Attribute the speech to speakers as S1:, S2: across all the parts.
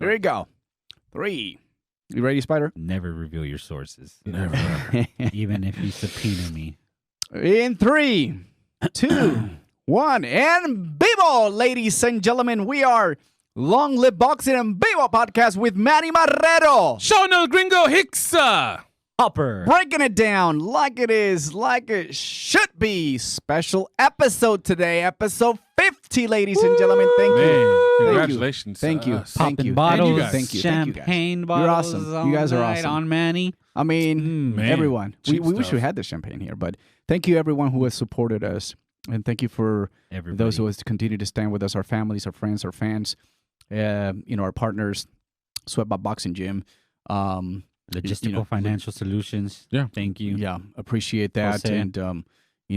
S1: Here we go. 3. You ready, Spider?
S2: Never reveal your sources.
S1: Never.
S2: Even if you subpoena me.
S1: In 3, 2, 1, and Vivo, ladies and gentlemen. We are Long Live Boxing and Vivo podcast with Manny Marrero.
S3: Show no gringo Hicksa.
S2: Hopper.
S1: Breaking it down like it is, like it should be. Special episode today, episode 50, ladies and gentlemen. Thank you.
S3: Man, congratulations.
S1: Thank you.
S3: us.
S1: Thank you.
S2: Bottles,
S1: Thank you. Thank you.
S2: champagne
S1: You're
S2: bottles.
S1: awesome. You guys are awesome.
S2: On Manny.
S1: I mean,
S3: Man,
S1: everyone. We
S3: cheap
S1: wish we
S3: stuff.
S1: had the champagne here, but thank you everyone who has supported us. And thank you for
S2: Everybody.
S1: those who has continued to stand with us, our families, our friends, our fans, our partners, Sweatbot Boxing Gym.
S2: Logistical financial solutions.
S3: Yeah.
S2: Thank you.
S1: Yeah, appreciate that.
S2: Jose.
S1: And,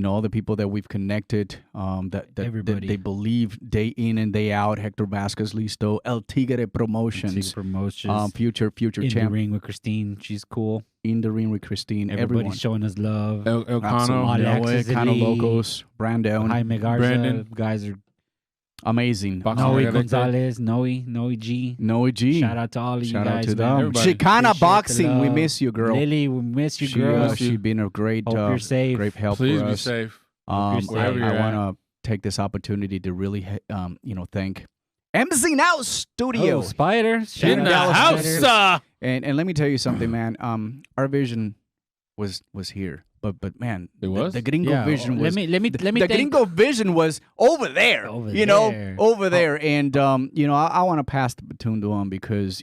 S1: all the people that we've connected, that
S2: Everybody.
S1: they believe day in and day out. Hector Vasquez Listo, El Tigre Promotions,
S2: Promotions.
S1: future
S2: in the
S1: champ,
S2: ring with Christine. She's cool.
S1: In the Ring with Christine,
S2: Everybody's
S1: everyone.
S2: showing us love.
S3: El Cano.
S1: Absolutely.
S2: Alexis
S1: Cano
S2: Lee.
S1: Locos, Brandon.
S2: Jaime Garza.
S3: Brandon.
S2: Guys are
S1: Amazing.
S3: Boxing
S2: Noe
S3: Organic.
S2: Gonzalez. Noe G.
S1: Noe G.
S2: Shout out to all of you
S1: Shout
S2: guys.
S1: out to
S2: man.
S1: them.
S3: Everybody.
S1: Chicana
S2: Appreciate
S1: Boxing,
S2: the
S1: we
S2: love.
S1: miss you, girl.
S2: Lily, we miss you,
S1: She,
S2: girl.
S1: she been a great,
S2: Hope you're safe.
S1: great help
S3: Please
S1: for
S3: be
S1: us.
S3: safe.
S1: I
S3: wherever you're at.
S1: want to take this opportunity to really, thank MC Now Studio.
S2: Oh, Spider. Shout
S3: In
S2: out
S3: the
S2: to
S3: house.
S2: Spider.
S1: And let me tell you something, man. Our vision was here, but man,
S3: It was?
S1: the Gringo
S2: Yeah,
S1: vision was.
S2: let me
S1: the
S2: thank
S1: Gringo vision was over there,
S2: Over
S1: over
S2: there.
S1: there. And I want to pass the baton to him because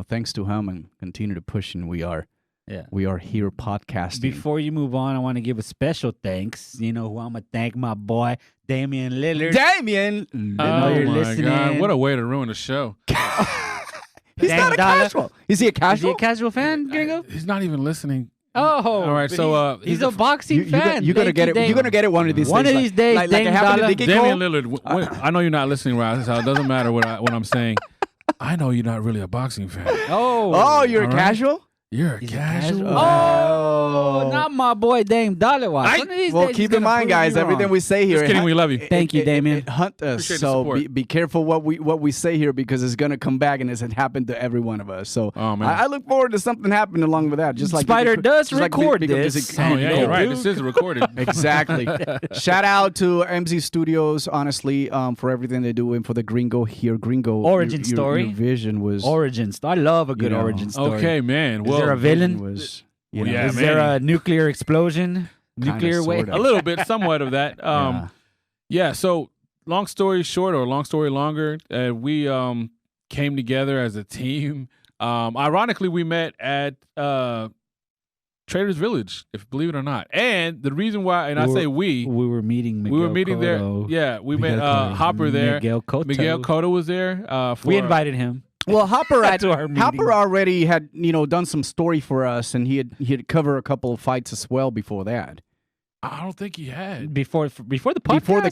S1: thanks to him and continue to push, and we are here podcasting.
S2: Before you move on, I want to give a special thanks. You know who I'm going to thank? My boy, Damian Lillard.
S1: Damien,
S2: know
S3: Oh
S2: you're
S3: my
S2: listening.
S3: God. What a way to ruin the show.
S1: he's
S2: Dang
S1: not a
S2: dollar.
S1: casual. Is he a
S2: Is he
S1: casual?
S2: a casual fan, Gringo?
S3: He's not even listening.
S2: Oh,
S3: All right,
S2: but
S3: so,
S2: he's a boxing fan.
S1: You're gonna
S2: Thank
S1: get
S2: you,
S1: it. You're
S2: Damian.
S1: gonna get it one of these
S2: One
S1: days.
S2: of these days,
S1: like it
S2: Dame
S1: happened to
S2: Dollar.
S1: Dickie
S3: Damian
S1: Cole.
S3: Lillard, I know you're not listening, right? So it doesn't matter what I'm saying. I know you're not really a boxing fan.
S1: Oh, you're a
S3: All right.
S1: casual.
S3: You're a
S2: He's a
S3: casual.
S2: casual. Oh, not my boy Dame Dollar. Watch. One of these
S1: Well,
S2: days
S1: keep
S2: he's
S1: in
S2: gonna
S1: mind,
S2: prove
S1: guys,
S2: you
S1: everything
S2: wrong.
S1: we say here.
S3: Just kidding, we love you.
S2: Thank you, Damien.
S1: It hunt us,
S3: Appreciate the
S1: so
S3: support.
S1: be careful what we say here because it's gonna come back and it's happened to every one of us. So
S3: Oh, man.
S1: I look forward to something happening along with that. Just like
S2: Spider does
S1: just like
S2: record
S1: Big of
S2: this.
S1: Music.
S3: Oh, yeah,
S2: No,
S3: you're right.
S2: dude.
S3: This is recorded.
S1: Exactly. Shout out to MZ Studios, honestly, for everything they do and for the Gringo here. Gringo
S2: Origin story.
S1: Your vision was
S2: Origins. I love a good
S1: You know.
S2: origin story.
S3: Okay, man.
S2: Is
S3: Well,
S2: there a villain?
S1: was
S3: Well, yeah,
S2: Is
S3: man.
S2: there a nuclear explosion?
S1: Kinda,
S2: Nuclear wave?
S1: sorta.
S3: a little bit, somewhat of that.
S1: Yeah.
S3: Yeah, so long story short or long story longer, we came together as a team. Ironically, we met at Traders Village, if believe it or not. And the reason why, and I say we
S2: were meeting Miguel
S3: were meeting
S2: Cotto.
S3: there. Yeah, we
S1: Miguel
S3: met
S1: Cotto.
S3: Hopper there.
S2: Miguel Cotto.
S3: Miguel Cotto was there. For,
S2: We invited him.
S1: Well, Hopper
S2: To our meeting.
S1: Hopper already had done some story for us, and he had covered a couple of fights as well before that.
S3: I don't think he had.
S2: Before the podcast?
S1: Before the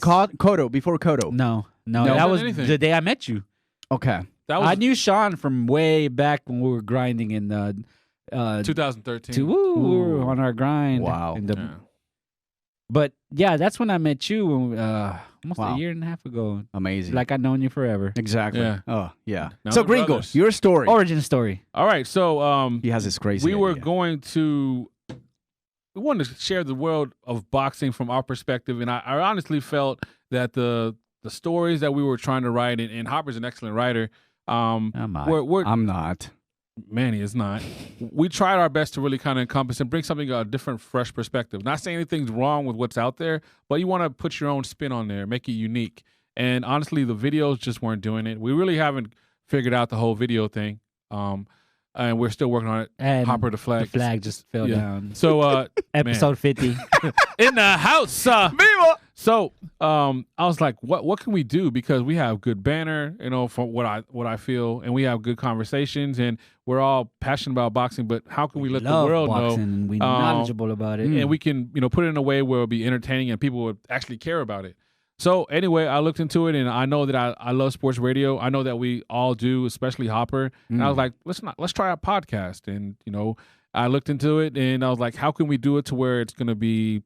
S1: Cotto.
S2: No,
S3: No,
S2: that was
S3: anything.
S2: the day I met you.
S1: Okay.
S3: That was
S2: I knew Sean from way back when we were grinding in the
S3: 2013.
S2: we were on our grind.
S1: Wow.
S2: in the-
S3: Yeah.
S2: But yeah, that's when I met you when, almost
S1: Wow.
S2: a year and a half ago.
S1: Amazing.
S2: Like I've known you forever.
S1: exactly.
S3: Yeah.
S1: Oh, yeah.
S3: Now
S1: So
S3: we're
S1: Gringo,
S3: brothers.
S1: your story.
S2: Origin story.
S3: All right, so
S1: He has this crazy
S3: we were
S1: idea.
S3: going to we wanted to share the world of boxing from our perspective, and I honestly felt that the stories that we were trying to write, and Hopper's an excellent writer.
S2: I'm
S3: We're
S1: I'm not.
S3: Manny is not. We tried our best to really kind of encompass and bring something a different, fresh perspective. Not saying anything's wrong with what's out there, but you want to put your own spin on there, make it unique. And honestly, the videos just weren't doing it. We really haven't figured out the whole video thing, and we're still working on it.
S2: And
S3: Hopper the flag.
S2: The flag just fell
S3: Yeah.
S2: down.
S3: So
S2: Episode 50.
S3: in the house.
S1: Viva!
S3: So I was like, what can we do? Because we have good banner, from what I feel, and we have good conversations, and we're all passionate about boxing. But how can we let the
S2: Love
S3: world
S2: boxing,
S3: know?
S2: and we knowledgeable about it.
S3: And we can, put it in a way where it'll be entertaining and people would actually care about it. So anyway, I looked into it, and I know that I love sports radio. I know that we all do, especially Hopper. And I was like, let's try a podcast. And I looked into it, and I was like, how can we do it to where it's going to be,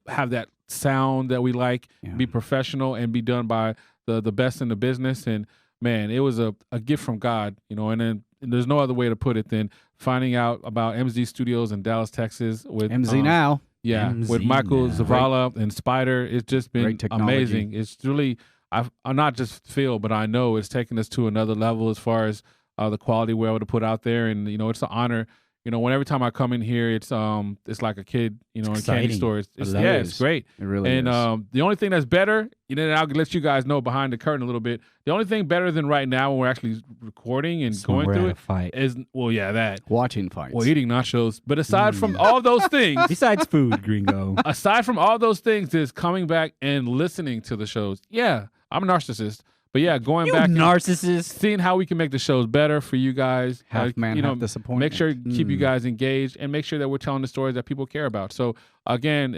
S3: have that sound that we like, be professional, and be done by the best in the business. And man, it was a gift from God, and then there's no other way to put it than finding out about MZ Studios in Dallas, Texas with
S1: MZ now.
S3: Yeah,
S2: MZ
S3: with Michael
S2: now.
S3: Zavala and Spider. It's just been
S1: Great technology.
S3: amazing. It's really, I not just feel, but I know it's taken us to another level as far as the quality we're able to put out there. And, it's an honor. Every time I come in here, it's like a kid, in a candy
S2: exciting.
S3: store. It's
S2: I love it.
S3: it's great.
S1: It really
S3: And
S1: is.
S3: the only thing that's better, I'll let you guys know behind the curtain a little bit. The only thing better than right now when we're actually recording and
S2: Somewhere
S3: going through
S2: at
S3: it
S2: a fight.
S3: is, that.
S1: Watching fights.
S3: Well, eating nachos. But aside from all those things,
S2: Besides food, gringo.
S3: aside from all those things, is coming back and listening to the shows. Yeah, I'm a narcissist. But yeah, going
S2: You
S3: back and
S2: narcissist.
S3: seeing how we can make the shows better for you guys.
S1: half man, half disappointment.
S3: Make sure to keep you guys engaged and make sure that we're telling the stories that people care about. So again,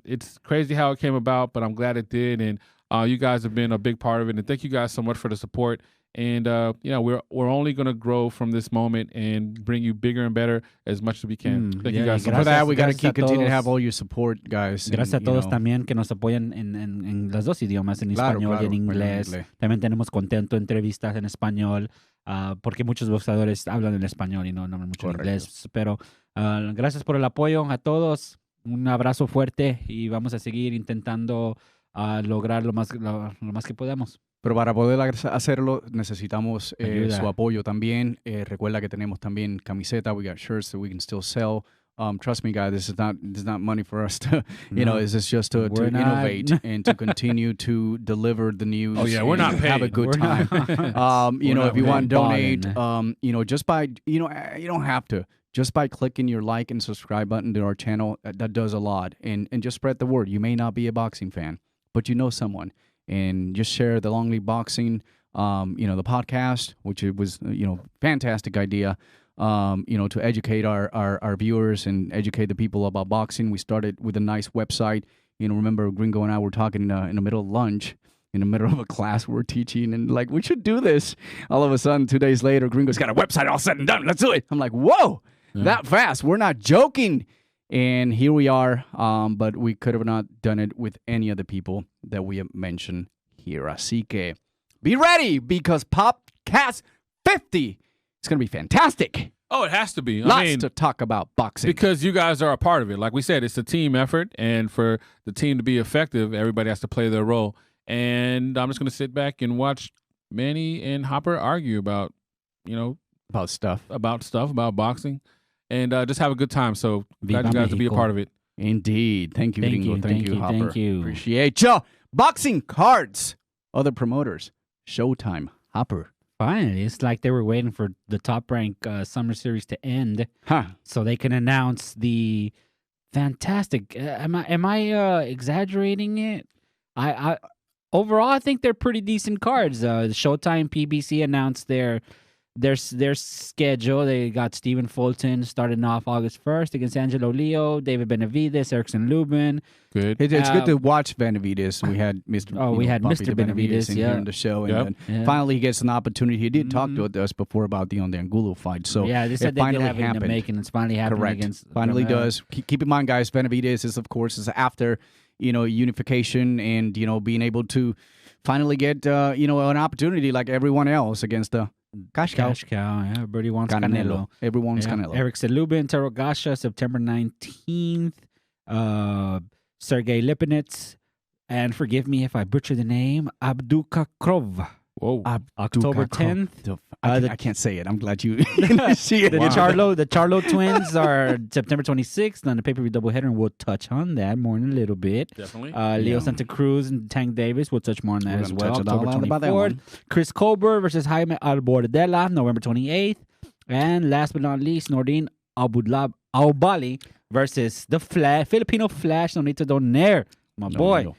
S3: it's crazy how it came about, but I'm glad it did. And you guys have been a big part of it. And thank you guys so much for the support. And we're only going to grow from this moment and bring you bigger and better as much as we can. Thank you guys so
S1: For
S3: much.
S1: that, we got to
S2: Gracias a
S1: continue to
S2: todos.
S1: have all your support, guys.
S2: Gracias a
S1: and,
S2: todos también que nos apoyan en los dos idiomas, en
S1: Claro,
S2: español y en
S1: claro,
S2: inglés.
S1: inglés.
S2: También tenemos contento entrevistas en español, porque muchos boxeadores hablan en español y no hablan mucho en
S1: Correcto.
S2: inglés. Pero gracias por el apoyo a todos. Un abrazo fuerte y vamos a seguir intentando lograr lo más que podamos.
S1: Pero para poder hacerlo necesitamos
S2: Ayuda.
S1: su apoyo también. Recuerda que tenemos también camiseta. We got shirts that we can still sell. Trust me, guys, this is not money for us to, this is just to
S2: We're not.
S1: innovate and to continue to deliver the news.
S3: Oh, yeah, we're
S1: and
S3: not
S1: have a
S3: paid.
S1: good
S2: We're
S1: time.
S2: not-
S1: If you want to
S2: balling.
S1: donate, just by, you don't have to. Just by clicking your like and subscribe button to our channel, that does a lot. And just spread the word. You may not be a boxing fan, but you know someone. And just share the Long League Boxing, the podcast, which it was, fantastic idea, to educate our viewers and educate the people about boxing. We started with a nice website. Remember Gringo and I were talking in the middle of lunch, in the middle of a class we're teaching, and like, we should do this. All of a sudden, 2 days later, Gringo's got a website all said and done. Let's do it. I'm like, whoa, that fast. We're not joking. And here we are, but we could have not done it with any of the people that we have mentioned here. Así que be ready, because Popcast 50 is going to be fantastic.
S3: Oh, it has to be.
S1: Lots to talk about boxing.
S3: Because you guys are a part of it. Like we said, it's a team effort. And for the team to be effective, everybody has to play their role. And I'm just going to sit back and watch Manny and Hopper argue about,
S1: about stuff.
S3: about boxing. And just have a good time. So glad
S2: Viva
S3: you guys to be a
S2: Mexico.
S3: part of it.
S1: Indeed. Thank you,
S2: Thank
S1: Gringo.
S2: you,
S1: Thank
S2: thank
S1: you,
S2: you,
S1: Hopper.
S2: thank you.
S1: Appreciate ya. Boxing cards. Other promoters. Showtime. Hopper.
S2: Finally, it's like they were waiting for the Top Rank Summer Series to end
S1: Huh.
S2: so they can announce the fantastic. Am I exaggerating it? I overall, I think they're pretty decent cards. Showtime PBC announced their schedule. They got Stephen Fulton starting off August 1st against Angelo Leo, David Benavides, Erickson Lubin.
S3: Good.
S1: It's good to watch Benavides. We had Mr.
S2: we had
S1: Papi
S2: Mr.
S1: de
S2: Benavides,
S1: in
S2: yeah.
S1: here in the show, and
S3: Yep.
S1: then
S2: Yeah.
S1: finally he gets an opportunity. He did talk to us before about the Angulo fight, so
S2: Yeah, they
S1: it
S2: said they did
S1: finally
S2: have it in the
S1: happened.
S2: making. It's finally happening
S1: Correct.
S2: against.
S1: Finally
S2: Romero.
S1: does. Keep in mind, guys, Benavides is, of course, is after unification and being able to finally get an opportunity like everyone else against the cash cow.
S2: Cash cow. Yeah, everybody wants Canelo.
S1: Everyone's
S2: Yeah.
S1: Canelo.
S2: Erickson Lubin, Taro Gasha, September 19th. Sergey Lipinets. And forgive me if I butcher the name, Abdukakrov.
S3: Whoa.
S2: October 10th.
S1: I can't say it. I'm glad you see it.
S2: The Charlo twins are September 26th on the pay-per-view doubleheader, and we'll touch on that more in a little bit.
S3: Definitely.
S2: Leo Santa Cruz and Tank Davis, we'll touch more on that
S1: We're
S2: as
S1: gonna
S2: well.
S1: touch
S2: October
S1: all about that
S2: 24th.
S1: one.
S2: Chris Colbert versus Jaime Albordella, November 28th. And last but not least, Nordin Aubali versus the Filipino Flash, Nonito Donaire. My boy.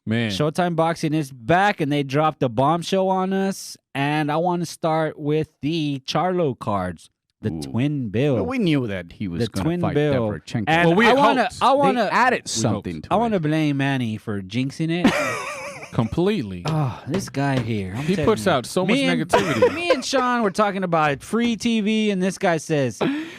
S3: Man.
S2: Showtime Boxing is back, and they dropped a bombshell on us. And I want to start with the Charlo cards, the twin bill.
S1: Well, we knew that he was
S2: The
S1: going
S2: twin
S1: to fight
S2: bill.
S1: Deverchenko.
S2: And
S3: Well, we
S2: I
S3: had
S2: wanna,
S3: hoped.
S2: I want
S1: They
S2: to,
S1: added something to
S2: I want to
S1: it.
S2: blame Manny for jinxing it.
S3: Completely.
S2: Oh, this guy here. I'm
S3: He
S2: telling
S3: puts
S2: you.
S3: out so much
S2: Me and-
S3: negativity.
S2: Me and Sean were talking about free TV, and this guy says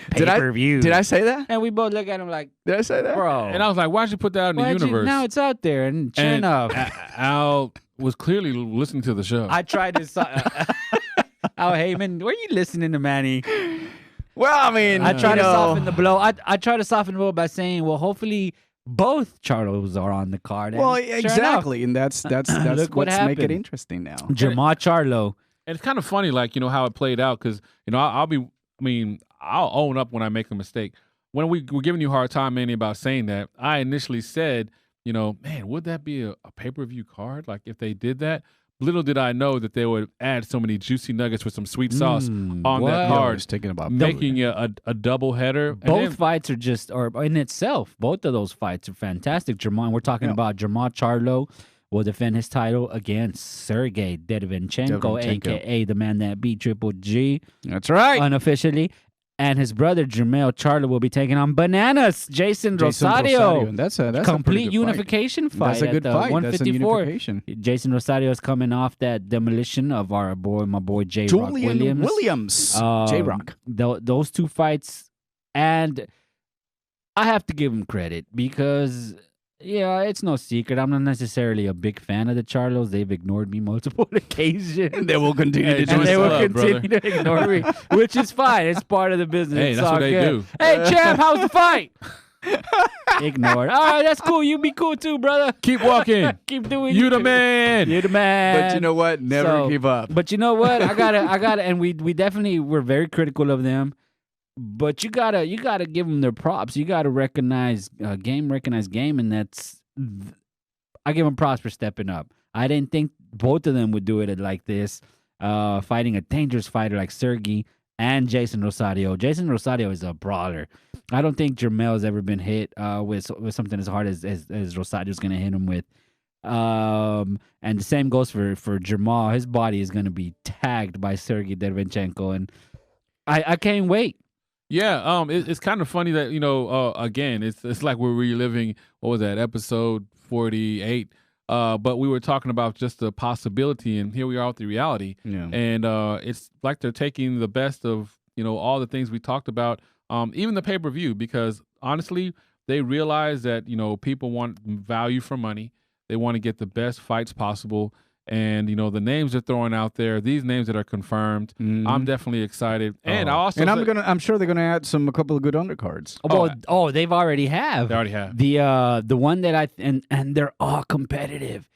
S2: pay-per-view.
S1: Did I say that?
S2: And we both look at him like,
S1: Did I say that?
S2: bro.
S3: And I was like, why'd you put that out in the
S2: why'd you-
S3: universe?
S2: now it's out there, and sure
S3: And
S2: enough.
S3: Al was clearly listening to the show.
S2: I tried to. How Haymon? Were you listening to Manny?
S1: Well, I mean,
S2: I try
S1: you
S2: to
S1: know,
S2: soften the blow. I try to soften the blow by saying, well, hopefully both Charlos are on the card. And
S1: Well,
S2: sure enough,
S1: exactly, and that's
S2: Look what
S1: what's make it
S2: happened.
S1: interesting now.
S2: Jamal Charlo.
S3: And it's kind of funny, like, how it played out, because, I'll own up when I make a mistake. When we were giving you a hard time, Manny, about saying that, I initially said, man, would that be a pay-per-view card? Like, if they did that? Little did I know that they would add so many juicy nuggets with some sweet sauce on
S2: what?
S3: that
S1: I
S3: card,
S1: was thinking about
S3: making it a double header. And
S2: Both
S3: then-
S2: fights are just, or in itself, both of those fights are fantastic. Jamal, we're talking about Jamal Charlo will defend his title against Sergey Derevyanchenko, a.k.a. the man that beat Triple G
S1: That's right.
S2: unofficially. And his brother, Jermell Charlo, will be taking on Bananas, Jason Rosario.
S1: And that's a
S2: Complete
S1: pretty good
S2: unification fight.
S1: That's a good
S2: at
S1: fight. That's a
S2: 154.
S1: unification.
S2: Jason Rosario is coming off that demolition of my boy J. Rock
S1: Julian
S2: Williams.
S1: J-Rock.
S2: Those two fights, and I have to give him credit because, it's no secret. I'm not necessarily a big fan of the Charlos. They've ignored me multiple occasions.
S1: They will continue to do
S2: And they
S1: so.
S2: will
S3: love,
S2: continue to ignore me, which is fine. It's part of the business.
S3: Hey,
S2: It's
S3: that's
S2: all
S3: what they
S2: good.
S3: do.
S2: Hey, champ, how's the fight? Ignored. All right, that's cool. You be cool too, brother.
S3: Keep walking.
S2: Keep doing
S3: You the man.
S2: You the man.
S1: But you know what? Never
S2: So-
S1: give up.
S2: But you know what? I gotta, and we definitely were very critical of them. But you gotta give them their props. You gotta recognize game, and that's. I give them props for stepping up. I didn't think both of them would do it like this, fighting a dangerous fighter like Sergey and Jason Rosario. Jason Rosario is a brawler. I don't think Jermell has ever been hit with something as hard as Rosario's going to hit him with. And the same goes for Jamal. His body is going to be tagged by Sergey Derevyanchenko, and I can't wait.
S3: Yeah, it's kind of funny that again, it's like we're reliving what was that episode 48, but we were talking about just the possibility, and here we are with the reality,
S1: Yeah.
S3: and it's like they're taking the best of all the things we talked about, even the pay-per-view, because honestly, they realize that people want value for money, they want to get the best fights possible. And the names they're throwing out there, these names that are confirmed, I'm definitely excited. And I also
S1: I'm sure they're gonna add a couple of good undercards.
S2: They've already have.
S3: they already have.
S2: The one that and they're all competitive.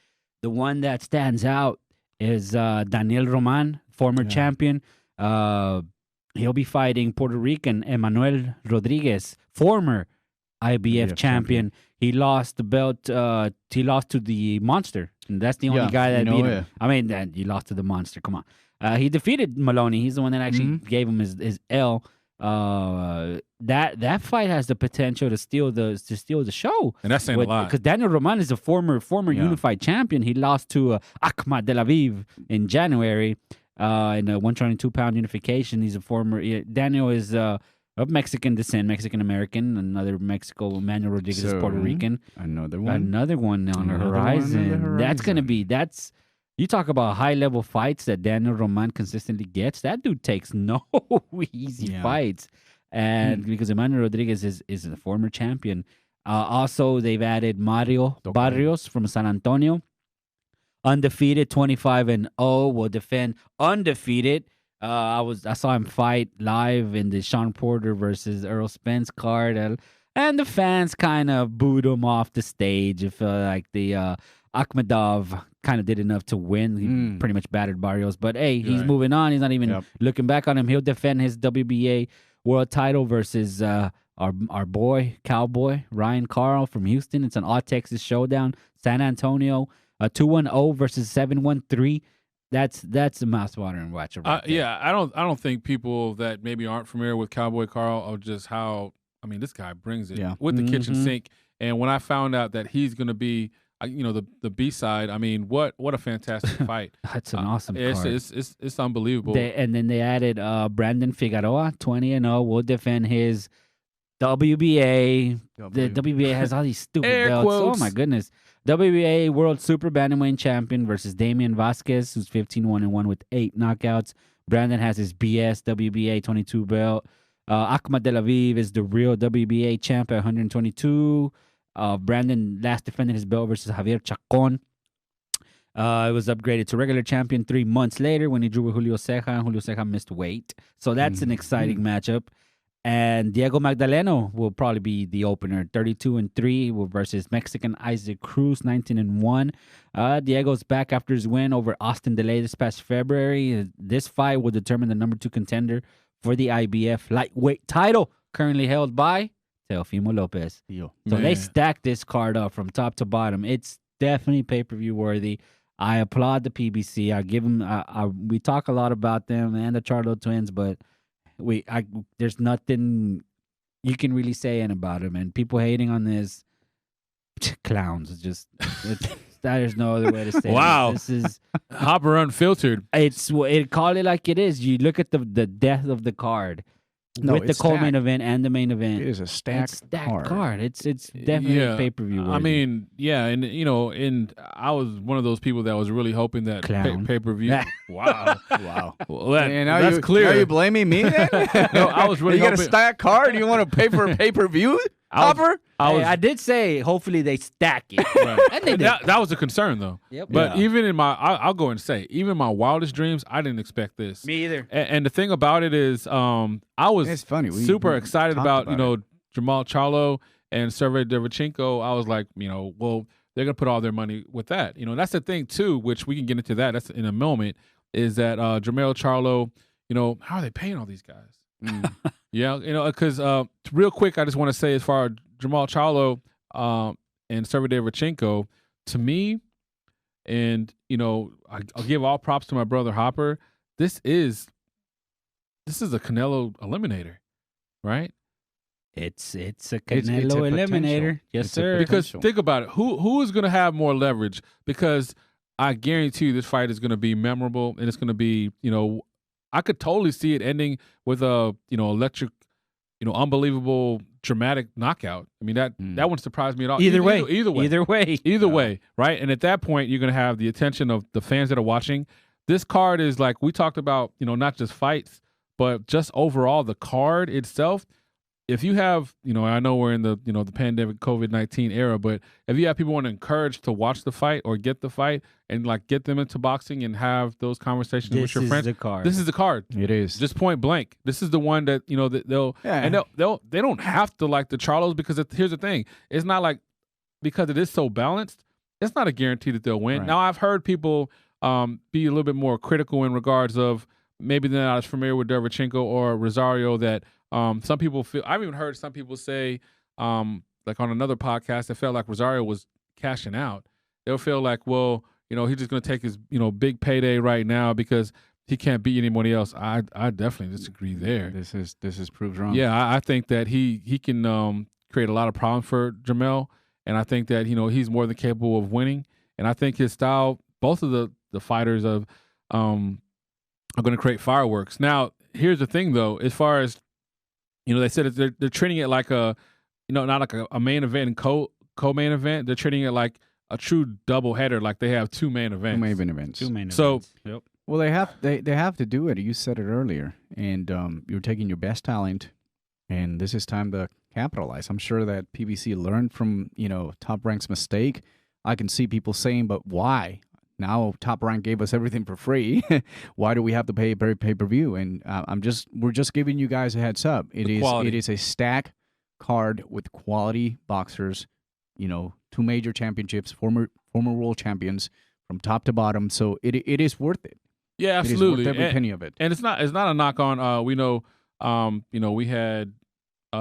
S2: The one that stands out is Daniel Roman, former champion. He'll be fighting Puerto Rican Emmanuel Rodriguez, former IBF champion. He lost the belt. He lost to the Monster. And that's the only guy that beat him.
S1: Yeah.
S2: I mean, he lost to the Monster. Come on. He defeated Maloney. He's the one that actually gave him his L. That fight has the potential to steal the show.
S3: And that's saying a lot.
S2: Because Daniel Roman is a former unified champion. He lost to Ahmad Tel Aviv in January in a 122-pound unification. He's a former. Daniel is of Mexican descent, Mexican American. Another Mexico, Manuel Rodriguez is Puerto Rican.
S1: Another one.
S2: Another one on the
S1: Another
S2: horizon.
S1: one on the
S2: That's gonna be You talk about high level fights that Daniel Roman consistently gets. That dude takes no easy fights, and because Emmanuel Rodriguez is a former champion. Also, they've added Mario Barrios from San Antonio, undefeated, 25-0, will defend undefeated. I saw him fight live in the Sean Porter versus Earl Spence card, and the fans kind of booed him off the stage. It felt like the Akhmedov kind of did enough to win. He pretty much battered Barrios, but hey, he's moving on. He's not even looking back on him. He'll defend his WBA world title versus our boy Cowboy Ryan Carl from Houston. It's an all Texas showdown. San Antonio, 2-1-0 versus 7-1-3. That's a mouthwatering watch.
S3: Yeah, I don't think people that maybe aren't familiar with Cowboy Carl are just how this guy brings it with the kitchen sink. And when I found out that he's going to be the B side, what a fantastic fight.
S2: That's an awesome card.
S3: It's unbelievable.
S2: And then they added Brandon Figueroa, 20-0, will defend his WBA. The WBA has all these stupid belts.
S3: Quotes.
S2: Oh my goodness. WBA World Super Bantamweight Champion versus Damian Vasquez, who's 15-1-1 with 8 knockouts. Brandon has his BS WBA 22 belt. Ahmad Tel Aviv is the real WBA champ at 122. Brandon last defended his belt versus Javier Chacon. It was upgraded to regular champion 3 months later when he drew with Julio Ceja, and Julio Ceja missed weight. So that's an exciting matchup. And Diego Magdaleno will probably be the opener, 32-3 versus Mexican Isaac Cruz, 19-1. Diego's back after his win over Austin Delay this past February. This fight will determine the number 2 contender for the IBF lightweight title, currently held by Teofimo Lopez. So they stacked this card up from top to bottom. It's definitely pay-per-view worthy. I applaud the PBC. I give them. We talk a lot about them and the Charlo twins, but there's nothing you can really say about them. And people hating on this, clowns. There's no other way to say
S3: wow.
S2: it. This is
S3: Hopper Unfiltered.
S2: Call it like it is. You look at the depth of the card. With the co-main event and the main event.
S1: It is a stacked
S2: card. It's definitely pay-per-view worthy.
S3: I mean, yeah, and I was one of those people that was really hoping that pay-per-view. Wow. Well, that's clear.
S1: Are you blaming me then?
S3: No, I was really
S1: You got a stacked card? You want to pay for a pay-per-view? Hopper?
S2: I did say hopefully they stack it.
S3: Right. And they did. That was a concern though.
S2: Yep.
S3: But even in I'll go and say, even in my wildest dreams, I didn't expect this.
S2: Me either.
S3: And the thing about it is, I was super excited about Jamal Charlo and Sergey Derevchenko. I was like, well, they're gonna put all their money with that. That's the thing too, which we can get into that. That's in a moment. Is that Jamal Charlo? How are they paying all these guys? Yeah, because real quick, I just want to say as far as Jamal Charlo and Sergey Derevchenko, to me, and I'll give all props to my brother Hopper. This is a Canelo eliminator, right?
S2: It's a Canelo eliminator, yes sir.
S3: Because think about it, who is going to have more leverage? Because I guarantee you this fight is going to be memorable, and it's going to be I could totally see it ending with a electric, unbelievable, dramatic knockout. I mean that wouldn't surprise me at all.
S2: Either way,
S3: right? And at that point, you're going to have the attention of the fans that are watching. This card is like we talked about, not just fights, but just overall the card itself. If you have, I know we're in the the pandemic COVID-19 era, but if you have people want to encourage to watch the fight or get the fight and like get them into boxing and have those conversations with your friends, this is the card.
S1: It is
S3: just point blank. This is the one that that they'll and they don't have to like the Charlos because here's the thing: it's not like because it is so balanced, it's not a guarantee that they'll win. Right. Now I've heard people be a little bit more critical in regards of maybe they're not as familiar with Derevchenko or Rosario that. Some people feel. I've even heard some people say, like on another podcast, they felt like Rosario was cashing out. They'll feel like, well, he's just going to take his, big payday right now because he can't beat anybody else. I definitely disagree there.
S1: This is proved wrong.
S3: Yeah, I think that he can create a lot of problems for Jamel, and I think that he's more than capable of winning. And I think his style, both of the fighters are going to create fireworks. Now, here's the thing though, as far as they said they're treating it like a, not like a main event and co-main event. They're treating it like a true double header, like they have two main events.
S1: Two main events.
S2: Yep.
S1: Well, they have to do it. You said it earlier, and you're taking your best talent, and this is time to capitalize. I'm sure that PBC learned from Top Rank's mistake. I can see people saying, but why? Now Top Rank gave us everything for free. Why do we have to pay pay-per-view? And we're just giving you guys a heads up. It is a stack card with quality boxers. 2 major championships, former world champions from top to bottom. So it is worth it.
S3: Yeah, absolutely.
S1: It is worth every penny of it.
S3: And it's not a knock on. We know. We had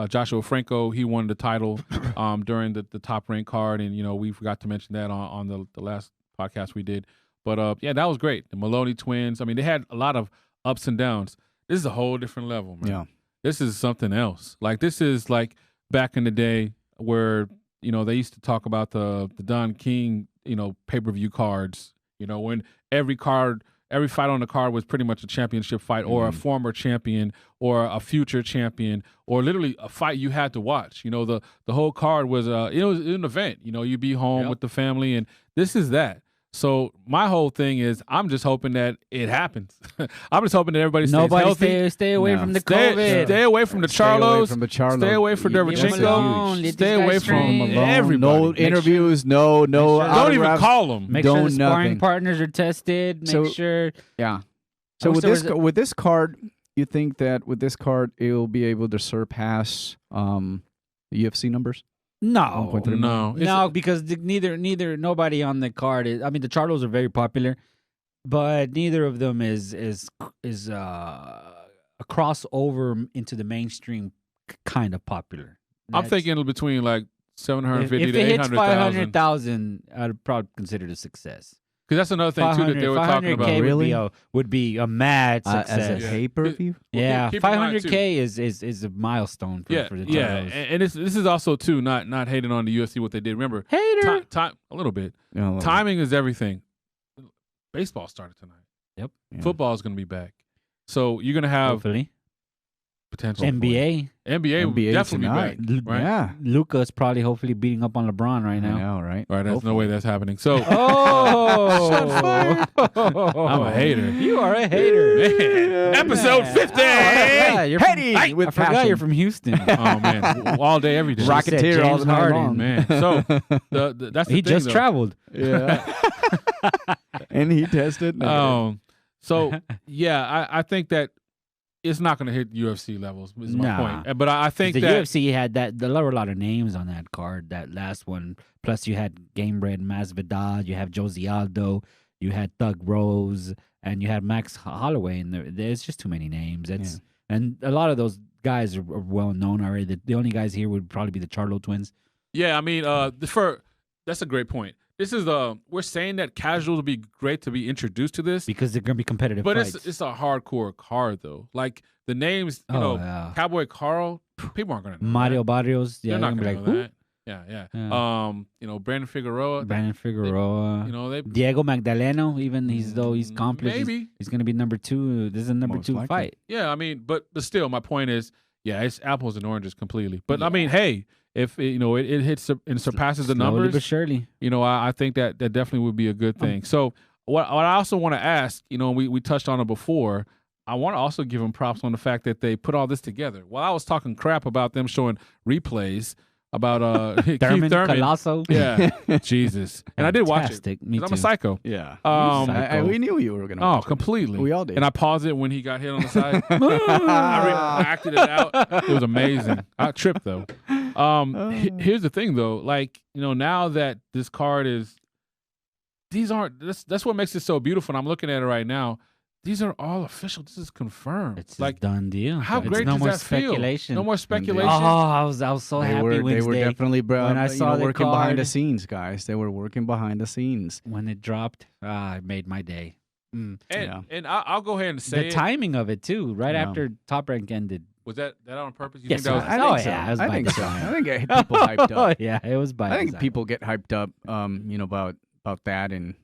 S3: Joshua Franco. He won the title during the Top Rank card, and we forgot to mention that on the last podcast we did, but that was great. The Maloney twins, I mean, they had a lot of ups and downs. This is a whole different level, man. Yeah, this is something else. Like this is like back in the day where they used to talk about the Don King pay-per-view cards. When every fight on the card was pretty much a championship fight or a former champion or a future champion or literally a fight you had to watch. The whole card was it was an event. You'd be home with the family, and this is that. So my whole thing is, I'm just hoping that it happens. I'm just hoping that everybody stays
S2: Nobody
S3: healthy.
S2: stay away
S1: No.
S2: from the COVID.
S3: Stay away from the
S1: Stay away
S3: Charlos.
S1: from the Charlos.
S3: Stay away from
S2: Leave 'em
S3: Derevchenko.
S2: alone. Let these
S3: Stay away
S2: guys
S3: from
S2: train.
S3: everybody.
S1: No
S3: Make sure-
S1: interviews. No
S2: sure-
S3: Don't even
S1: autographs.
S3: call them.
S2: Make sure the
S1: Don't
S2: sparring
S1: nothing.
S2: partners are tested. Make
S1: So-
S2: sure.
S1: Yeah. So
S2: wish
S1: with
S2: there
S1: this
S2: was a-
S1: with this card, you think that with this card it'll be able to surpass the UFC numbers?
S2: No,
S1: 1.3
S3: No.
S2: no, because neither nobody on the card is. I mean, the Charlos are very popular, but neither of them is a crossover into the mainstream kind of popular.
S3: I'm thinking between like 750
S2: if
S3: to
S2: it hits
S3: 800,000.
S2: 500,000, I'd probably consider it a success.
S3: Because that's another thing too that they were talking
S2: 500K
S3: about.
S1: Really?
S2: would be a mad success.
S1: As a
S3: Yeah.
S1: pay-per-view?
S3: Well,
S2: Yeah,
S3: keep in mind,
S2: 500K is a milestone for,
S3: Yeah,
S2: for the
S3: yeah,
S2: Charlos.
S3: and this is also too not hating on the UFC what they did. Remember,
S2: Hater.
S3: time a little bit.
S1: Yeah,
S3: Timing is everything. Baseball started tonight.
S2: Yep.
S1: Yeah.
S3: Football is going to be back, so you're going to have
S2: Hopefully.
S3: potential.
S2: NBA.
S3: NBA will
S1: NBA
S3: definitely
S1: tonight.
S3: be back. Right?
S1: Yeah.
S2: Luca's probably hopefully beating up on LeBron right
S1: I
S2: now.
S1: know, right?
S3: Right. There's no
S1: Hopefully.
S3: way that's happening. So
S2: Oh,
S3: I'm a hater.
S2: You are a hater.
S3: Man, episode 50.
S2: Yeah, you're from,
S1: Heady
S3: Hey,
S1: with
S2: I forgot
S1: passion.
S2: you're from Houston.
S3: Oh man, all day, every day.
S2: Rocket-
S1: Rocketeer
S2: said
S1: all
S2: James
S1: the night
S2: Harden.
S1: long.
S3: Man, so that's the
S2: He
S3: thing,
S2: just
S3: though.
S2: traveled.
S1: Yeah. And he tested.
S3: So yeah, I think that it's not going to hit UFC levels. Is my
S2: Nah.
S3: point. But I think
S2: the
S3: that
S2: UFC had that. There were a lot of names on that card. That last one. Plus, you had Gamebred Masvidal. You have Josie Aldo. You had Thug Rose, and you had Max Holloway. And there's just too many names. And a lot of those guys are well known already. The only guys here would probably be the Charlo twins.
S3: yeah, I mean, that's a great point. This is we're saying that casuals would be great to be introduced to this,
S2: Because they're gonna be competitive
S3: but
S2: fights.
S3: it's a hardcore card though. Like the names, you
S2: Oh,
S3: know,
S2: yeah.
S3: Cowboy Carl, people aren't going to know
S2: Mario
S3: that.
S2: Barrios. Yeah,
S3: They're not
S2: gonna
S3: going
S2: be
S3: to
S2: like,
S3: know
S2: "Who?"
S3: that. Yeah.
S2: Yeah.
S3: You know, Brandon Figueroa.
S2: Brandon Figueroa.
S3: You know, they
S2: Diego Magdaleno, even though he's accomplished,
S3: maybe.
S2: he's going to be number 2. This is a number
S1: Most
S2: 2
S1: likely.
S2: fight.
S3: Yeah, I mean, but still, my point is, yeah, it's apples and oranges completely. But I mean, hey, if it, it hits and surpasses the
S2: Slowly
S3: numbers,
S2: but surely.
S3: I think that definitely would be a good thing. So what I also want to ask, we touched on it before. I want to also give them props on the fact that they put all this together. While I was talking crap about them showing replays about Keith
S2: Thurman,
S3: Thurman,
S2: Colosso.
S3: yeah, Jesus, and I did watch it.
S2: Fantastic. Me
S3: 'Cause
S2: too.
S3: I'm a psycho.
S1: Yeah.
S2: Psycho.
S1: We knew you were going to.
S3: Oh, completely.
S1: We all did.
S3: And I paused it when he got hit on the side. I acted it out. It was amazing. I tripped though. Here's the thing though, like now that this card is, that's what makes it so beautiful. And I'm looking at it right now. These are all official. This is confirmed.
S2: It's
S3: like
S2: a done deal.
S3: how
S2: It's
S3: great
S2: no
S3: does
S2: more
S3: that feel?
S2: speculation.
S3: No more speculation.
S2: Oh, I was so
S1: They
S2: happy
S1: were
S2: Wednesday
S1: definitely
S2: when I saw the
S1: working behind the
S2: card.
S1: scenes, guys. They were working behind the scenes.
S2: when it dropped. It made my day.
S3: and
S1: Yeah.
S3: and I'll go ahead and say
S2: The timing of it too, right
S1: Yeah.
S2: after Top Rank ended.
S3: was that on purpose? You
S2: Yes,
S3: think that was?
S2: I
S1: think
S2: think
S1: so.
S2: yeah, it was
S1: I
S2: by
S1: think so.
S2: design.
S1: I think people hyped
S2: Oh
S1: up.
S2: yeah, it was by.
S1: I think
S2: design.
S1: people get hyped up, about that, and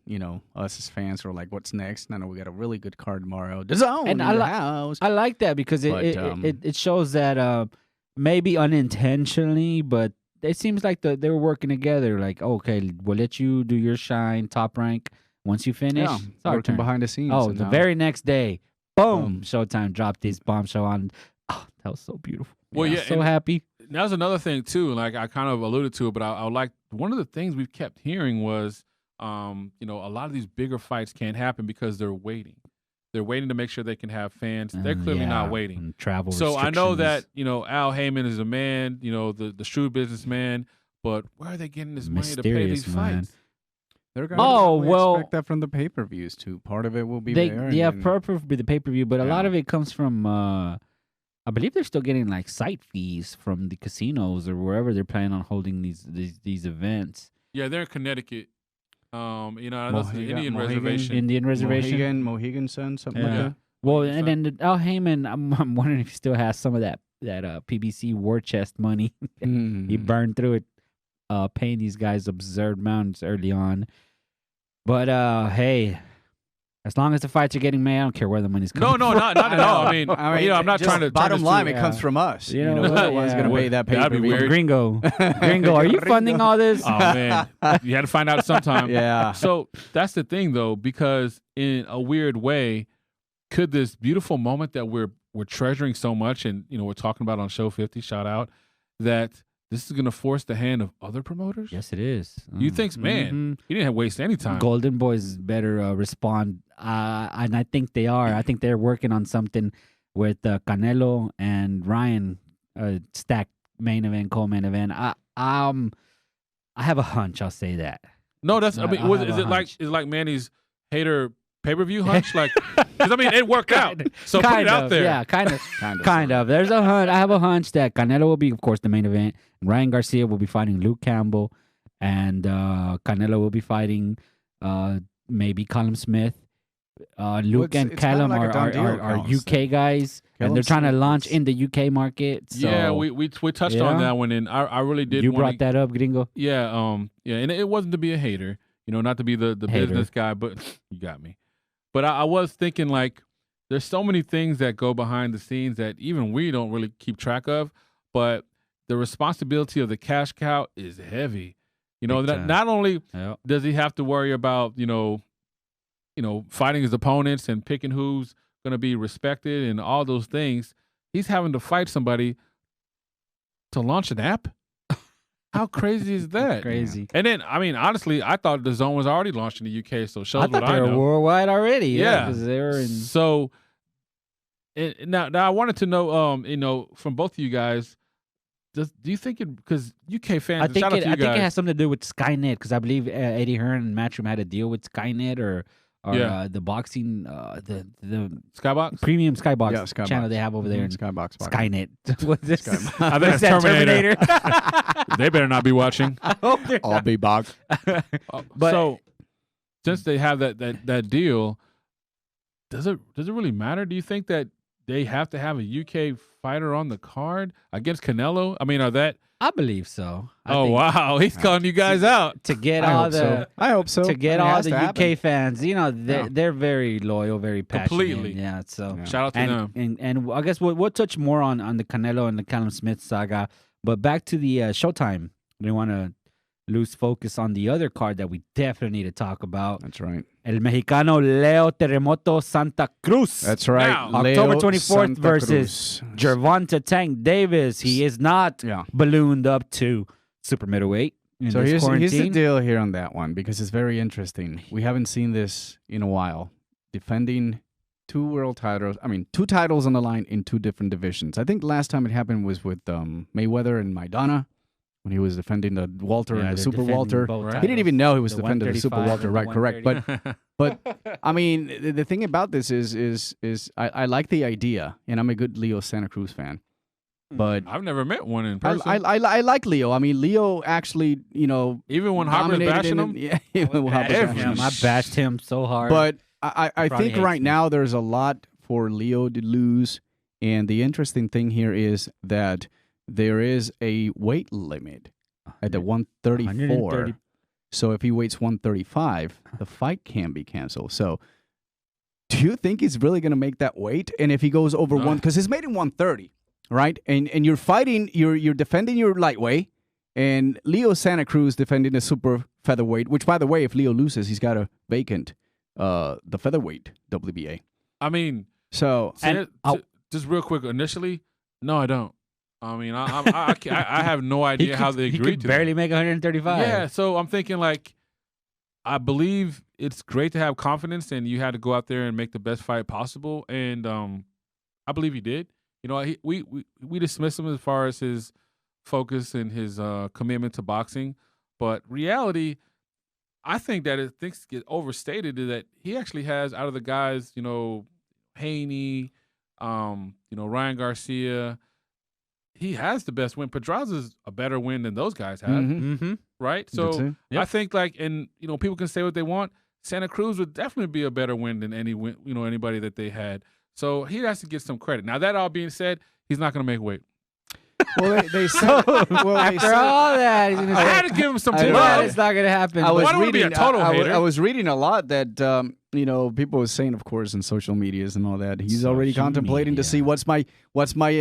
S1: us as fans are like, "What's next?" I know we got a really good card tomorrow. DAZN
S2: And
S1: in
S2: I
S1: the
S2: li-
S1: house.
S2: I like that because
S1: But,
S2: it shows that maybe unintentionally, but it seems like they were working together. Like, okay, we'll let you do your shine, Top Rank. Once you finish,
S1: Yeah,
S2: it's our
S1: working
S2: turn.
S1: behind the scenes.
S2: Oh,
S1: and
S2: the
S1: now-
S2: very next day, boom,
S1: Boom.
S2: Showtime dropped this bombshell on. Oh, that was so beautiful.
S3: Well, yeah,
S2: so
S3: and-
S2: happy.
S3: That was another thing too. Like I kind of alluded to it, but I would like one of the things we've kept hearing was, a lot of these bigger fights can't happen because they're waiting. They're waiting to make sure they can have fans. They're clearly not
S2: Yeah,
S3: waiting.
S2: and travel.
S3: So I know that
S2: restrictions.
S3: Al Haymon is a man, the shrewd businessman, but where are they getting this money to pay
S2: Mysterious
S3: these
S2: man.
S3: fights?
S1: They're gonna
S2: Oh,
S1: we
S2: well-
S1: expect that from the pay-per-views too. Part of it will be
S2: they
S1: there. and
S2: yeah,
S1: then-
S2: purpose be the pay per view, but a lot
S1: Yeah.
S2: of it comes from. I believe they're still getting like site fees from the casinos or wherever they're planning on holding these events.
S3: Yeah, they're in Connecticut. I know it's the
S1: Mohegan-
S3: Indian
S1: Mohegan.
S3: reservation.
S2: Indian reservation.
S1: Mohegan Sun, something
S2: Yeah.
S1: like that.
S2: Well,
S3: Mohegan
S2: and then Al Heyman, I'm wondering if he still has some of that PBC war chest money. He
S1: Mhm.
S2: burned through it, paying these guys absurd amounts early on. But hey, As long as the fights are getting made, I don't care where the money's coming.
S3: No, not at all. I mean, I'm not
S1: just
S3: trying to.
S1: Bottom line, it
S2: yeah.
S1: comes from us.
S2: You
S1: You
S2: know
S1: know,
S2: what?
S1: one's
S2: Yeah.
S1: going to pay that
S3: That'd be
S1: pay-per-view.
S3: weird.
S2: Gringo, are you funding all this?
S3: Oh man, you had to find out sometime.
S1: Yeah.
S3: So that's the thing, though, because in a weird way, could this beautiful moment that we're treasuring so much, and we're talking about on Show 50, shout out, that this is going to force the hand of other promoters?
S2: Yes, it is.
S3: You think, man, he didn't waste any time.
S2: Golden Boys better respond, and I think they are. I think they're working on something with Canelo and Ryan stacked main event, co-main event. I have a hunch. I'll say that.
S3: No, that's. I mean,
S2: I have
S3: is
S2: a
S3: it like
S2: hunch.
S3: is like Manny's hater pay-per-view hunch? Like, because I mean, it worked out. So put
S2: Kind
S3: it out
S2: of,
S3: there.
S2: Yeah, kind of. There's a hunch. I have a hunch that Canelo will be, of course, the main event. Ryan Garcia will be fighting Luke Campbell, and Canelo will be fighting maybe Callum Smith. Luke and
S1: it's
S2: Callum
S1: kinda like a done deal,
S2: are
S1: Callum
S2: UK guys, and
S1: Callum
S2: they're trying to
S1: Smith
S2: launch
S1: is-
S2: in the UK market. So
S3: Yeah, we touched on
S2: Yeah.
S3: that one, and I really did.
S2: you
S3: wanna-
S2: brought that up, Gringo.
S3: Yeah, and it wasn't to be a hater, not to be the
S2: Hater.
S3: business guy, but you got me. But I was thinking, like, there's so many things that go behind the scenes that even we don't really keep track of, but the responsibility of the cash cow is heavy.
S2: Big
S3: That
S2: time.
S3: not only
S2: Yep.
S3: does he have to worry about, fighting his opponents and picking who's going to be respected and all those things, he's having to fight somebody to launch an app. How crazy is that?
S2: Crazy.
S3: And then, I mean, honestly, I thought the Zone was already launched in the UK, so it shows
S2: I
S3: what
S2: thought
S3: I
S2: they were
S3: know.
S2: worldwide already.
S3: Yeah.
S2: because they were in.
S3: So, now I wanted to know, from both of you guys, do you think it? Because UK fans,
S2: I think
S3: shout out
S2: it.
S3: to you
S2: I think
S3: guys.
S2: it has something to do with Skynet because I believe Eddie Hearn and Matchroom had a deal with Skynet or
S3: Yeah.
S2: the boxing the
S3: Skybox.
S2: premium Skybox
S1: Yeah, Skybox.
S2: channel they have over there in
S1: Skybox.
S2: Skynet. What's this?
S1: Skybox.
S3: I think
S2: What's
S3: it's
S2: that,
S3: Terminator. They better not be watching.
S2: I hope they're
S1: I'll
S2: not.
S1: be back.
S2: But-
S3: So, since they have that deal, does it really matter? Do you think that they have to have a UK fighter on the card against Canelo? I mean,
S2: I believe so. I
S3: oh
S2: think
S3: wow, he's calling you guys out.
S2: To get
S1: I
S2: all
S1: hope
S2: the
S1: so. I hope so.
S2: to get
S1: I mean, it
S2: all
S1: has
S2: the
S1: to
S2: UK
S1: happen.
S2: fans, they're very loyal, very passionate.
S3: Completely.
S2: Yeah. So.
S1: Yeah.
S3: Shout out to them.
S2: And I guess we'll touch more on the Canelo and the Callum Smith saga. But back to the Showtime. We want to lose focus on the other card that we definitely need to talk about.
S1: That's right.
S2: El Mexicano Leo Terremoto Santa Cruz.
S1: That's right.
S3: Now,
S1: Leo
S2: October 24th
S1: Santa
S2: versus
S1: Cruz.
S2: Gervonta Tank Davis. He is not
S1: Yeah.
S2: ballooned up to super middleweight. In
S1: So
S2: this
S1: here's the
S2: quarantine.
S1: deal here on that one because it's very interesting. We haven't seen this in a while. Defending two world titles. I mean, two titles on the line in two different divisions. I think last time it happened was with Mayweather and Maidana when he was defending the Walter
S2: Yeah,
S1: and the
S2: they're
S1: Super
S2: defending
S1: Walter.
S2: both
S3: Right.
S1: He didn't
S2: titles.
S1: even know he was
S2: The
S1: defending the Super
S2: 135
S1: Walter,
S2: and
S1: right?
S2: the
S1: Correct.
S2: 130.
S1: But I mean, the thing about this is I like the idea, and I'm a good Leo Santa Cruz fan. But
S3: I've never met one in person.
S1: I like Leo. I mean, Leo actually,
S3: Even when Harper's
S1: dominated
S3: bashing
S1: in-
S3: him.
S1: Yeah, even when Harper's
S3: Every-
S1: bashing him.
S2: I bashed him so hard.
S1: But I
S2: probably
S1: think
S2: hates
S1: right
S2: me.
S1: now there's a lot for Leo to lose. And the interesting thing here is that there is a weight limit at the 134.
S2: 130.
S1: So if he weighs 135, the fight can be canceled. So do you think he's really going to make that weight? And if he goes over
S3: No.
S1: one, because he's made in 130, right? And you're fighting, you're defending your lightweight, and Leo Santa Cruz defending the super featherweight. Which, by the way, if Leo loses, he's got to vacant the featherweight WBA.
S3: I mean,
S1: So
S3: just real quick. Initially, no, I don't. I mean, I have no idea how they
S2: he
S3: agreed
S2: could
S3: to
S2: barely
S3: that.
S2: make 135.
S3: Yeah, so I'm thinking like, I believe it's great to have confidence, and you had to go out there and make the best fight possible, and I believe he did. We dismiss him as far as his focus and his commitment to boxing, but reality, I think that things get overstated. Is that he actually has, out of the guys, Haney, Ryan Garcia, he has the best win. Pedraza's a better win than those guys have,
S2: Mm-hmm.
S3: right?
S1: Good
S3: So
S1: too.
S3: I think people can say what they want. Santa Cruz would definitely be a better win than anybody that they had. So he has to get some credit. Now that all being said, he's not going to make weight.
S1: well, they said. Well, they
S2: After
S1: said.
S2: all that, he's gonna
S3: I
S2: say,
S3: had to give him some
S1: I know.
S3: love.
S2: it's not gonna happen.
S1: I was
S3: Why do I wanna be
S1: reading.
S3: a total hater?
S1: I was reading a lot that people were saying, of course, in social medias and all that, he's
S2: Social
S1: already contemplating to see
S2: media.
S1: what's my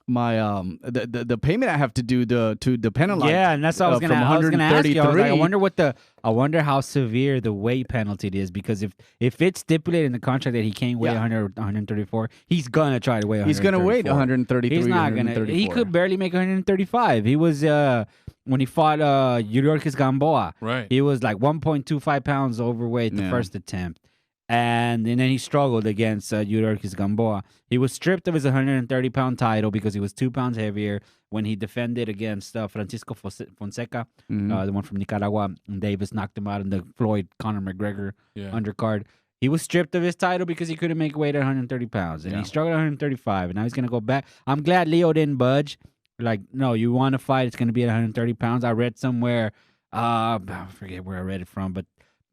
S1: the payment I have to do to the penalty.
S2: Yeah, and that's what I was
S1: from
S2: gonna ask you. I was like,
S1: 133.
S2: I wonder how severe the weight penalty is, because if it's stipulated in the contract that he can't weigh
S1: Yeah.
S2: 100, 134, he's gonna try to weigh 134.
S1: He's gonna weigh 133.
S2: He's not gonna.
S1: 134.
S2: He could barely make 135. He was when he fought Yuriorkis Gamboa.
S3: Right.
S2: He was like 1.25 pounds overweight the
S1: Yeah.
S2: first attempt. And then he struggled against Yuriorkis Gamboa. He was stripped of his 130-pound title because he was 2 pounds heavier when he defended against Francisco Fonseca,
S1: Mhm.
S2: the one from Nicaragua. And Davis knocked him out in the Floyd-Conor McGregor
S3: Yeah.
S2: undercard. He was stripped of his title because he couldn't make weight at 130 pounds. And
S1: Yeah.
S2: he struggled at 135. And now he's going to go back. I'm glad Leo didn't budge. Like, no, you want to fight, it's going to be at 130 pounds. I read somewhere, I forget where I read it from, but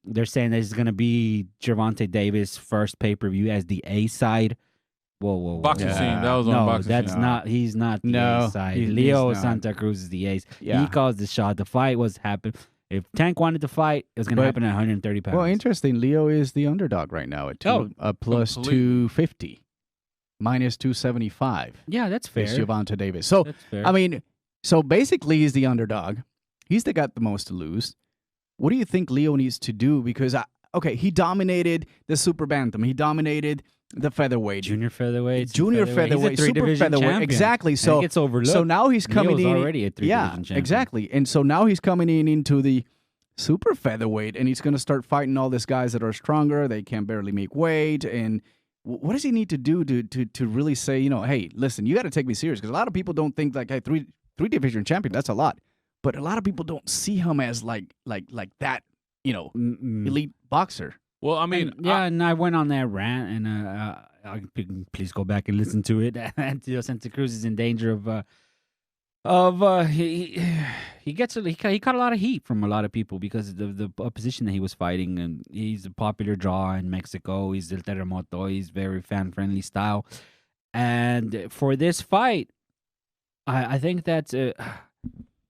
S2: they're saying that it's going to be Gervonta Davis' first pay-per-view as the A side. Whoa.
S3: Boxing
S1: Yeah.
S3: scene. That was on
S2: No,
S3: boxing
S2: that's
S3: scene.
S2: not. He's not the
S1: No,
S2: A side.
S1: he's
S2: Leo
S1: not.
S2: Santa Cruz is the ace.
S1: Yeah.
S2: He calls the shot. The fight was happen. If Tank wanted to fight, it was going to
S1: But-
S2: happen at 130 pounds.
S1: Well, interesting. Leo is the underdog right now at plus
S3: Completely.
S1: 250, minus 275.
S2: Yeah, that's fair.
S1: Is Gervonta Davis. So
S2: That's fair.
S1: I mean, so basically, he's the underdog. He's the got the most to lose. What do you think Leo needs to do? Because he dominated the super bantam. He dominated the featherweight,
S2: junior featherweight,
S1: junior
S2: He's a
S1: featherweight, super
S2: three-division
S1: featherweight.
S2: champion.
S1: Exactly.
S2: And
S1: So
S2: it gets overlooked.
S1: so now he's coming
S2: Leo's
S1: in.
S2: already a three-division champion.
S1: Exactly. And so now he's coming in into the super featherweight, and he's going to start fighting all these guys that are stronger. They can barely make weight. And what does he need to do to really say, hey, listen, you got to take me serious? Because a lot of people don't think like, hey, three division champion, that's a lot. But a lot of people don't see him as like that,
S2: Mm-mm.
S1: elite boxer.
S3: Well, I mean,
S2: And I went on that rant, and please go back and listen to it. Antio Santa Cruz is in danger he caught a lot of heat from a lot of people because of the opposition that he was fighting, and he's a popular draw in Mexico. He's El Terremoto. He's very fan friendly style, and for this fight, I think that's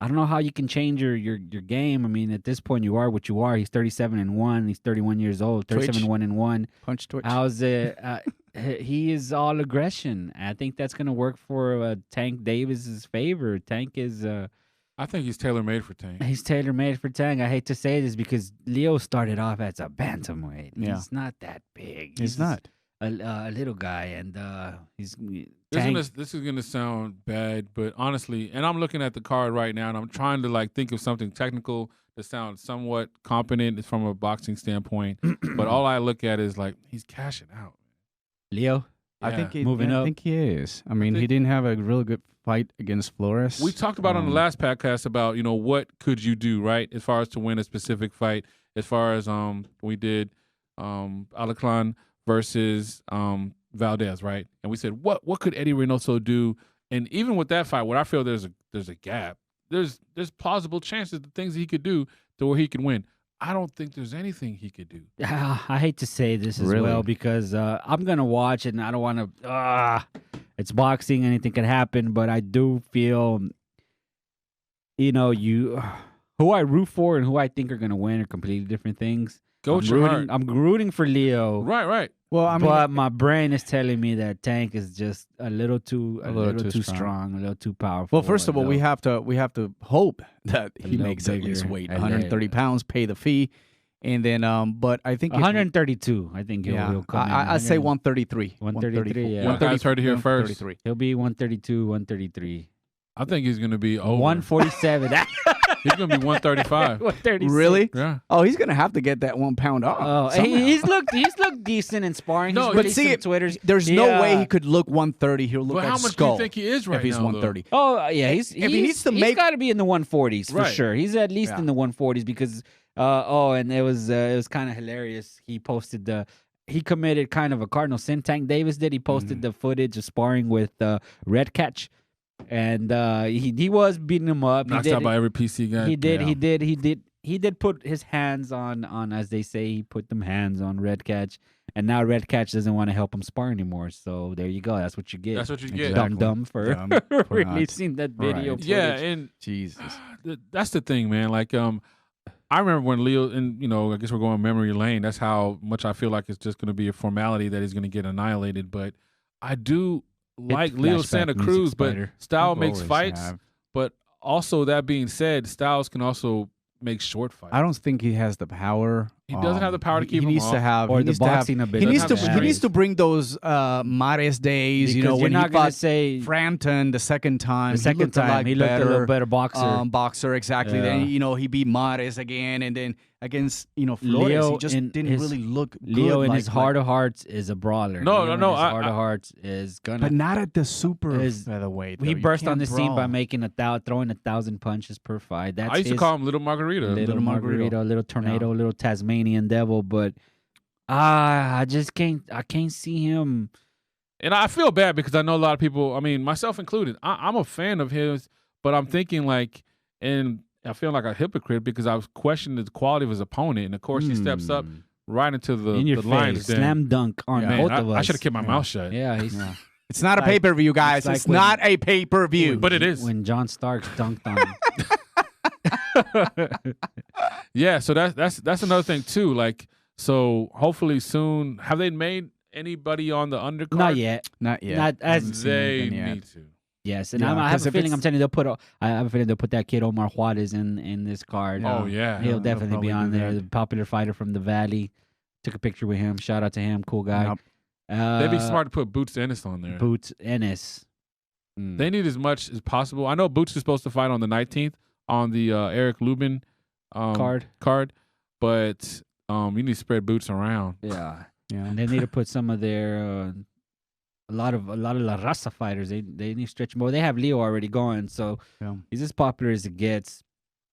S2: I don't know how you can change your game. I mean, at this point, you are what you are. He's 37-1. He's 31 years old. 37-1-1.
S1: Punch twitch.
S2: How's it? He is all aggression. I think that's going to work for Tank Davis's favor. Tank is
S3: I think he's tailor made for Tank.
S2: he's tailor made for Tank. I hate to say this because Leo started off as a bantamweight.
S1: Yeah.
S2: He's not that big.
S1: He's not.
S2: a little guy, and he's
S3: This
S2: Tank.
S3: is gonna sound bad, but honestly, and I'm looking at the card right now, and I'm trying to think of something technical that sounds somewhat competent from a boxing standpoint. But all I look at is he's cashing out.
S2: Leo.
S1: I
S3: Yeah.
S1: think he,
S2: Moving
S1: I
S2: up.
S1: think he is. I mean, he
S3: think-
S1: didn't have a real good fight against Flores.
S3: We talked about on the last podcast about what could you do, right, as far as to win a specific fight. As far as we did Alaclan versus Valdez, right? And we said what could Eddie Reynoso do? And even with that fight, what I feel there's a gap. There's plausible chances of things he could do to where he can win. I don't think there's anything he could do.
S2: I hate to say this as
S1: Really?
S2: well because I'm gonna watch it and I don't want to. It's boxing; anything can happen. But I do feel, who I root for and who I think are gonna win are completely different things.
S3: Go with your heart.
S2: I'm rooting for Leo,
S3: Right.
S1: Well, I mean,
S2: but my brain is telling me that Tank is just a little too
S1: too
S2: strong, a little too powerful.
S1: well, first of all, we have to hope that he
S2: little
S1: makes at least
S2: bigger.
S1: weight,
S2: A
S1: 130 pounds, pay the fee, and then but I think
S2: 132. I think he'll come in.
S1: I'd say 133.
S2: 133, yeah.
S3: You guys heard it here first.
S1: 133.
S2: He'll be 132, 133,
S3: I think he's gonna be over.
S2: 147.
S3: He's gonna be 135.
S2: 136.
S1: Really?
S3: Yeah.
S1: Oh, he's gonna have to get that 1 pound off.
S2: Oh,
S1: somehow.
S2: he's looked decent in sparring.
S3: No,
S2: He's
S3: but
S2: released
S1: see,
S2: some Twitters.
S1: There's no way he could look 130. He'll look
S3: But
S1: like
S3: how much
S1: skull
S3: do you think he is right
S1: if he's
S3: now?
S1: 130.
S2: Oh yeah, he's
S1: he needs to make-
S2: got to be in the 140s for
S3: Right.
S2: sure. He's at least
S1: Yeah.
S2: in the 140s because and it was kind of hilarious. He posted he committed kind of a cardinal sin. Tank Davis did. He posted the footage of sparring with Red Catch, and he was beating him up.
S3: Knocked out by every PC guy.
S2: He did put his hands on, as they say, he put them hands on Red Catch, and now Red Catch doesn't want to help him spar anymore. So there you go. That's what you get.
S3: That's what you get.
S1: Exactly.
S2: Dumb for
S1: Dumb for not.
S2: releasing that video.
S1: Right.
S3: Yeah,
S2: footage.
S3: and
S1: Jesus.
S3: that's the thing, man. I remember when Leo, and I guess we're going memory lane. That's how much I feel like it's just going to be a formality that he's going to get annihilated. But I do like Leo
S2: flashback
S3: Santa
S2: music
S3: Cruz, but
S2: spider.
S3: style
S1: You
S3: makes
S1: always
S3: fights.
S1: have.
S3: But also, that being said, Styles can also make short fights.
S1: I don't think he has the power.
S3: He doesn't have the power to keep
S1: he
S3: him
S1: needs
S3: off.
S1: to have
S2: Or
S1: he
S2: the
S1: needs to have-
S2: boxing ability.
S1: He needs to
S3: Doesn't have
S1: he
S3: the
S1: needs to bring those Mares days.
S2: Because
S1: when
S2: you're
S1: he
S2: not gonna
S1: fought
S2: say
S1: Frampton the second time.
S2: the second
S1: he looked
S2: time he looked a little better boxer.
S1: Boxer, exactly.
S2: Yeah.
S1: Then he beat Mares again, and then against Flores,
S2: Leo
S1: he just
S2: in
S1: didn't
S2: his-
S1: really look
S2: Leo
S1: good.
S2: in
S1: like,
S2: his heart of hearts is a brawler.
S3: No,
S2: Leo
S3: no,
S2: in his
S3: I-
S2: heart of hearts is gonna.
S1: but not at the super
S2: Is-
S1: featherweight.
S2: he
S1: though. You
S2: burst on
S1: can't
S2: the scene by
S1: brawl.
S2: making throwing 1,000 punches per fight. That's
S3: I used to
S2: his
S3: call him Little Margarita.
S2: little margarita, little tornado,
S1: Yeah.
S2: little Tasmanian devil. But I just can't. I can't see him.
S3: And I feel bad because I know a lot of people, I mean, myself included, I'm a fan of his, but I'm thinking and I feel like a hypocrite because I was questioning the quality of his opponent. And of course, he steps up right into the
S2: in your
S3: lion's
S2: face,
S3: den.
S2: slam dunk on
S3: Man,
S2: both of us.
S3: I should have kept my mouth shut.
S2: Yeah, he's
S1: It's not a
S2: like-
S1: pay per view, guys.
S2: it's
S1: It's,
S2: like when-
S1: not a pay per view.
S3: But it is.
S2: when John Starks dunked on him.
S3: Yeah, so that's another thing too. So hopefully soon, have they made anybody on the undercard?
S2: Not yet.
S1: Not yet.
S2: Not as-
S1: Haven't seen
S3: They
S1: anything yet.
S3: need to.
S2: Yes, and
S1: Yeah,
S2: I have
S1: 'cause
S2: a
S1: if
S2: feeling.
S1: it's-
S2: I'm telling you, I have a feeling they'll put that kid Omar Juarez in this card.
S3: Oh yeah.
S2: He'll
S1: they'll
S2: definitely be
S1: probably
S2: on
S1: do
S2: there.
S1: that.
S2: The popular fighter from the Valley. Took a picture with him. Shout out to him. Cool guy.
S1: Yep.
S3: They'd be smart to put Boots Ennis on there.
S2: Boots Ennis.
S3: They need as much as possible. I know Boots is supposed to fight on the 19th on the Eric Lubin
S2: Card.
S3: but you need to spread Boots around.
S2: Yeah.
S1: Yeah.
S2: And they need to put some of their a lot of La Raza fighters. They need to stretch more. They have Leo already going, so
S1: Yeah.
S2: he's as popular as it gets.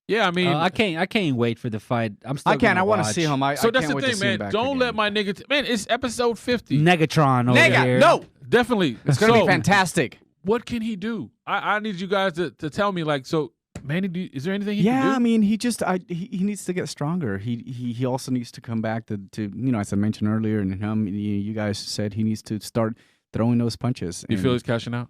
S3: Yeah, I mean,
S2: I can't wait for the fight. I'm still.
S1: I can't. I
S2: want
S1: to see him.
S3: so
S1: I
S3: that's
S1: can't
S3: the
S1: wait to
S3: thing,
S1: see him
S3: man.
S1: back
S3: Don't
S1: again.
S3: let my nigga. Man, it's episode 50.
S2: Negatron over
S1: Nigga,
S2: here.
S1: no.
S3: Definitely.
S1: It's gonna
S3: So,
S1: be fantastic.
S3: What can he do? I need you guys to tell me. So, Manny, is there anything he
S1: Yeah,
S3: can
S1: I
S3: do?
S1: mean, he needs to get stronger. He also needs to come back to as I mentioned earlier, and you guys said he needs to start throwing those punches.
S3: You feel he's cashing out?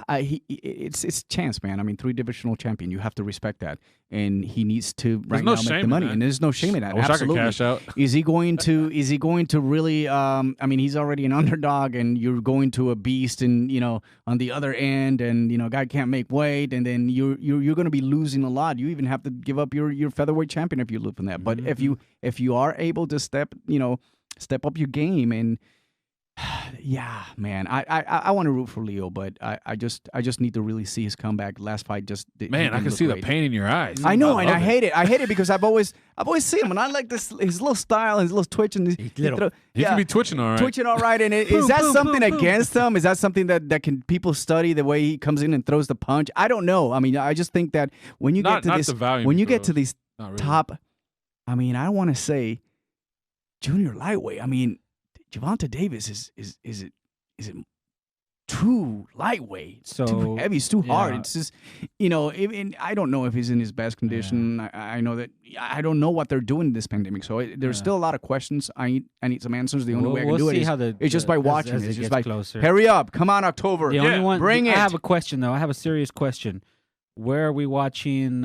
S1: It's chance, man. I mean, 3 divisional champion. You have to respect that, and he needs to
S3: There's
S1: right
S3: no
S1: now make
S3: shame
S1: the
S3: in
S1: money,
S3: that.
S1: and there's no shame in that.
S3: I wish
S1: Absolutely.
S3: I could cash out.
S1: Is he going to? Is he going to really? I mean, he's already an underdog, and you're going to a beast, and on the other end, and guy can't make weight, and then you're going to be losing a lot. You even have to give up your featherweight champion if you lose from that. But if you are able to step up your game and. Yeah, man. I want to root for Leo, but I just need to really see his comeback. Last fight
S3: Man, I can see the pain in your eyes.
S1: I know, and I
S3: love it.
S1: hate it. I hate it because I've always seen him, and I like his little style, his little twitch, and
S3: He can be twitching all right.
S1: twitching all right. And is that something against him? Is that something that can people study the way he comes in and throws the punch? I don't know. I mean, I just think that when you get to this,
S3: the volume
S1: when
S3: he
S1: you get to
S3: throws.
S1: these
S3: Not really.
S1: top, I mean, I want to say junior lightweight. I mean, Gervonta Davis is it too lightweight? It's too
S2: So,
S1: heavy. It's too hard.
S2: yeah.
S1: It's just even I don't know if he's in his best condition. I know that I don't know what they're doing in this pandemic. So there's still a lot of questions. I need some answers. The only way I can
S2: we'll
S1: do it
S2: see
S1: is
S2: how
S1: it's just by watching.
S2: as
S1: It's
S2: it
S1: just
S2: gets
S1: by
S2: closer.
S1: hurry up, come on, October.
S2: The only one.
S1: bring
S2: I
S1: it.
S2: have a question though. I have a serious question. Where are we watching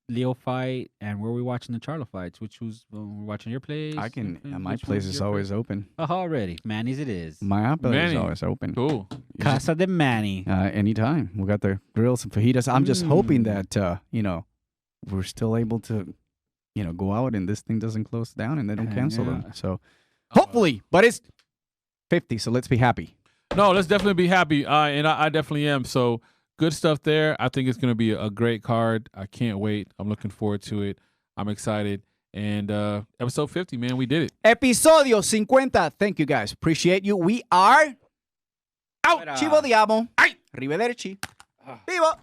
S2: Leo fight, and where are we watching the Charlo fights? We're watching your place.
S1: I can.
S2: Which
S1: My
S2: one's
S1: place is
S2: your
S1: always open.
S2: place? Already, Manny's it is.
S1: My place is
S3: Manny.
S1: always open.
S3: Cool.
S2: Casa de Manny.
S1: Anytime. We got the grills and fajitas. I'm just hoping that we're still able to go out and this thing doesn't close down and they don't cancel them. So hopefully, but it's 50, so let's be happy.
S3: No, let's definitely be happy, and I definitely am. So good stuff there. I think it's going to be a great card. I can't wait. I'm looking forward to it. I'm excited. And episode 50, man, we did it.
S1: Episodio 50. Thank you guys. Appreciate you. We are out. Chivo Diamo. Arrivederci. Viva.